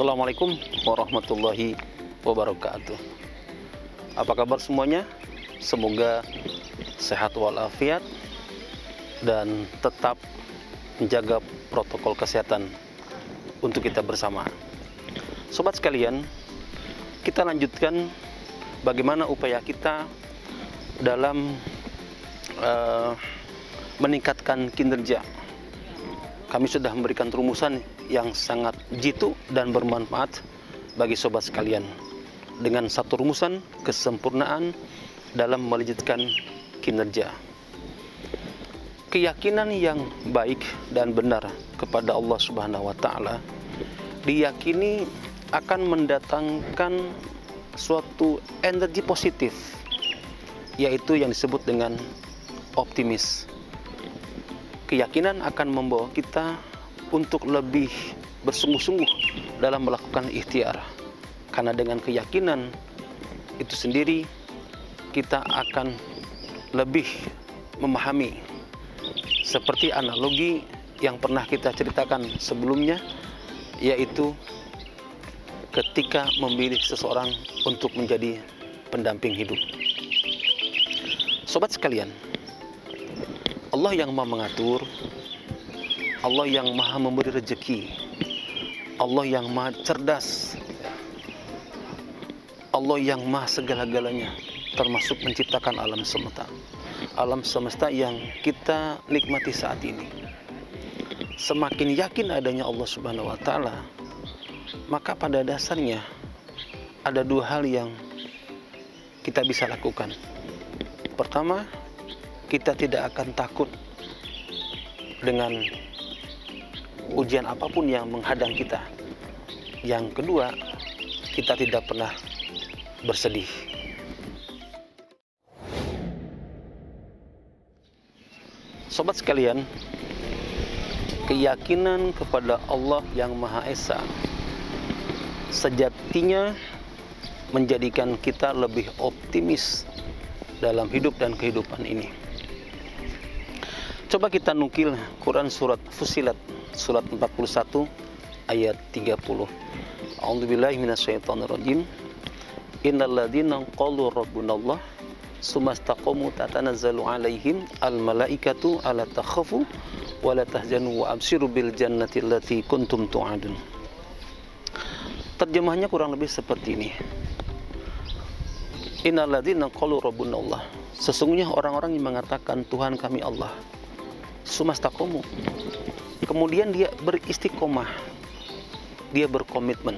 Assalamualaikum warahmatullahi wabarakatuh. Apa kabar semuanya? Semoga sehat walafiat dan tetap menjaga protokol kesehatan untuk kita bersama. Sobat sekalian, kita lanjutkan bagaimana upaya kita dalam meningkatkan kinerja. Kami sudah memberikan rumusan yang sangat jitu dan bermanfaat bagi sobat sekalian. Dengan satu rumusan kesempurnaan dalam melejitkan kinerja. Keyakinan yang baik dan benar kepada Allah Subhanahu wa taala diyakini akan mendatangkan suatu energi positif, yaitu yang disebut dengan optimis. Keyakinan akan membawa kita untuk lebih bersungguh-sungguh dalam melakukan ikhtiar. Karena dengan keyakinan itu sendiri kita akan lebih memahami, seperti analogi yang pernah kita ceritakan sebelumnya, yaitu ketika memilih seseorang untuk menjadi pendamping hidup. Sobat sekalian, Allah yang maha mengatur, Allah yang maha memberi rezeki, Allah yang maha cerdas, Allah yang maha segala-galanya, termasuk menciptakan alam semesta. Alam semesta yang kita nikmati saat ini. Semakin yakin adanya Allah Subhanahu wa taala, maka pada dasarnya ada dua hal yang kita bisa lakukan. Pertama, kita tidak akan takut dengan ujian apapun yang menghadang kita. Yang kedua, kita tidak pernah bersedih. Sobat sekalian, keyakinan kepada Allah yang Maha Esa sejatinya menjadikan kita lebih optimis dalam hidup dan kehidupan ini. Coba kita nukil Quran surat Fussilat surat 41 ayat 30. A'udzubillahi minasyaitonirrajim. Innal ladzina qalu rabbunallah tsumastaqamu tatanazzalu alaihim almalaikatu alla takhafu wa la tahzanu wa abshiru bil jannati allati kuntum tu'adun. Terjemahnya kurang lebih seperti ini. Innal ladzina qalu rabbunallah, sesungguhnya orang-orang yang mengatakan Tuhan kami Allah. Tsumastaqamu, kemudian dia beristiqomah, dia berkomitmen.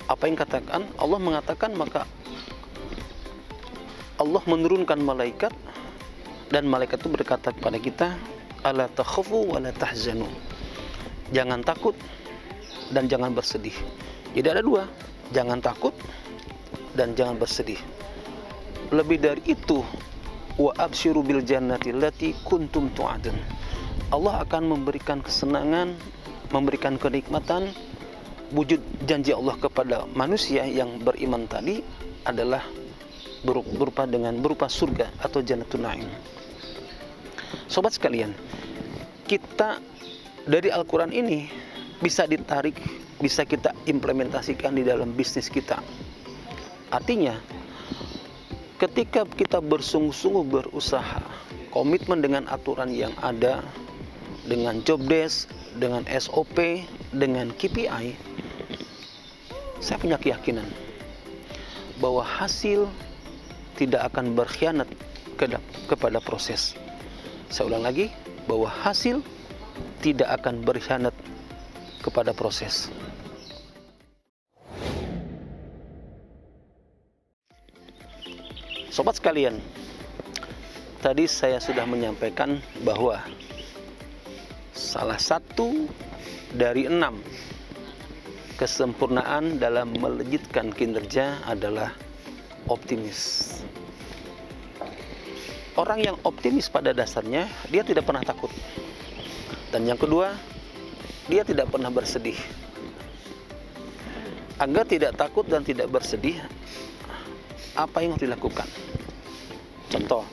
Apa yang katakan Allah mengatakan, maka Allah menurunkan malaikat, dan malaikat itu berkata kepada kita, ala takhafu wa la tahzanu, jangan takut dan jangan bersedih. Jadi ada dua, jangan takut dan jangan bersedih. Lebih dari itu, wa absyiru bil jannati allati kuntum tu'adun, Allah akan memberikan kesenangan, memberikan kenikmatan. Wujud janji Allah kepada manusia yang beriman tadi adalah berupa surga atau Jannatun Na'im. Sobat sekalian, kita dari Al-Quran ini bisa ditarik, bisa kita implementasikan di dalam bisnis kita. Artinya, ketika kita bersungguh-sungguh berusaha, komitmen dengan aturan yang ada, dengan job desk, dengan SOP, dengan KPI, saya punya keyakinan bahwa hasil tidak akan berkhianat kepada proses. Saya ulang lagi, bahwa hasil tidak akan berkhianat kepada proses. Sobat sekalian, tadi saya sudah menyampaikan bahwa salah satu dari 6 kesempurnaan dalam melejitkan kinerja adalah optimis. Orang yang optimis pada dasarnya dia tidak pernah takut. Dan yang kedua, dia tidak pernah bersedih. Agar tidak takut dan tidak bersedih, apa yang harus dilakukan? Contoh,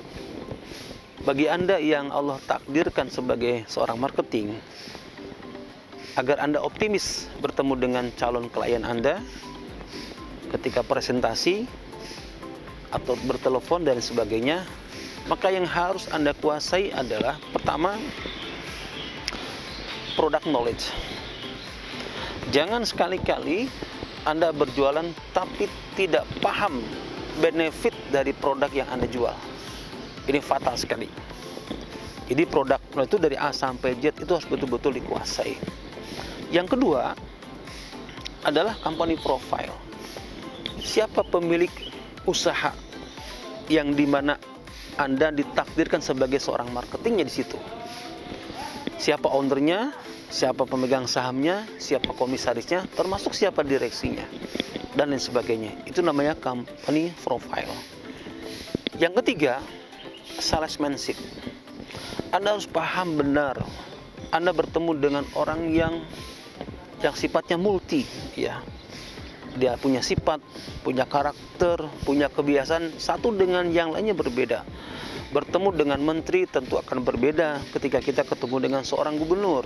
bagi Anda yang Allah takdirkan sebagai seorang marketing, agar Anda optimis bertemu dengan calon klien Anda ketika presentasi atau bertelepon dan sebagainya, maka yang harus Anda kuasai adalah pertama, product knowledge. Jangan sekali-kali Anda berjualan tapi tidak paham benefit dari produk yang Anda jual. Ini fatal sekali. Jadi produk itu dari A sampai Z itu harus betul-betul dikuasai. Yang kedua adalah company profile. Siapa pemilik usaha yang dimana Anda ditakdirkan sebagai seorang marketingnya di situ? Siapa ownernya, siapa pemegang sahamnya, siapa komisarisnya, termasuk siapa direksinya, dan lain sebagainya. Itu namanya company profile. Yang ketiga, salesmanship. Anda harus paham benar. Anda bertemu dengan orang yang sifatnya multi, ya. Dia punya sifat, punya karakter, punya kebiasaan satu dengan yang lainnya berbeda. Bertemu dengan menteri tentu akan berbeda ketika kita ketemu dengan seorang gubernur,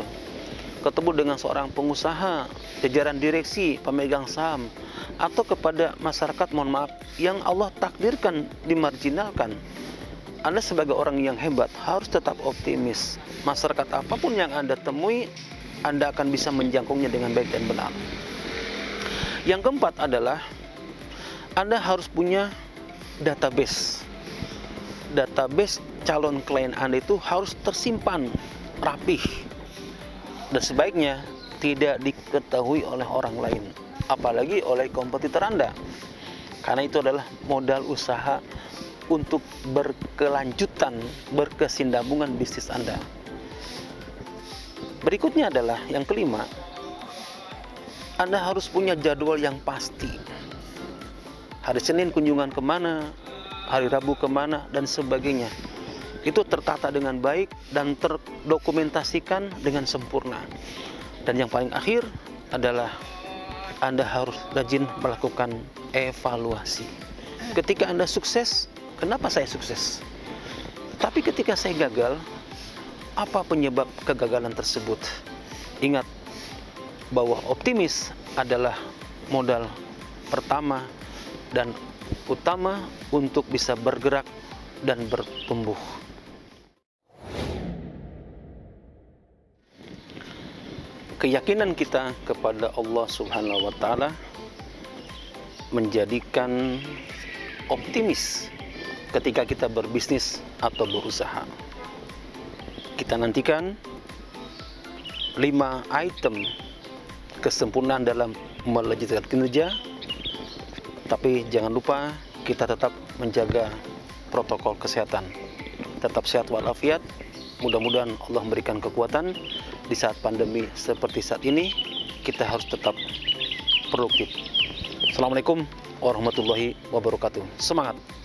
ketemu dengan seorang pengusaha, jajaran direksi, pemegang saham, atau kepada masyarakat, mohon maaf, yang Allah takdirkan dimarginalkan. Anda sebagai orang yang hebat harus tetap optimis. Masyarakat apapun yang Anda temui, Anda akan bisa menjangkaunya dengan baik dan benar. Yang keempat adalah Anda harus punya database. Database calon klien Anda itu harus tersimpan rapih dan sebaiknya tidak diketahui oleh orang lain, apalagi oleh kompetitor Anda, karena itu adalah modal usaha untuk berkelanjutan, berkesinambungan bisnis Anda. Berikutnya adalah yang kelima, Anda harus punya jadwal yang pasti. Hari Senin kunjungan kemana, hari Rabu kemana, dan sebagainya. Itu tertata dengan baik dan terdokumentasikan dengan sempurna. Dan yang paling akhir adalah Anda harus rajin melakukan evaluasi. Ketika Anda sukses, kenapa saya sukses? Tapi ketika saya gagal, apa penyebab kegagalan tersebut? Ingat bahwa optimis adalah modal pertama dan utama untuk bisa bergerak dan bertumbuh. Keyakinan kita kepada Allah Subhanahu wa Ta'ala menjadikan optimis ketika kita berbisnis atau berusaha. Kita nantikan 5 item kesempurnaan dalam melanjutkan kinerja, tapi jangan lupa kita tetap menjaga protokol kesehatan. Tetap sehat walafiat. Mudah-mudahan Allah memberikan kekuatan di saat pandemi seperti saat ini. Kita harus tetap produktif. Assalamualaikum warahmatullahi wabarakatuh. Semangat!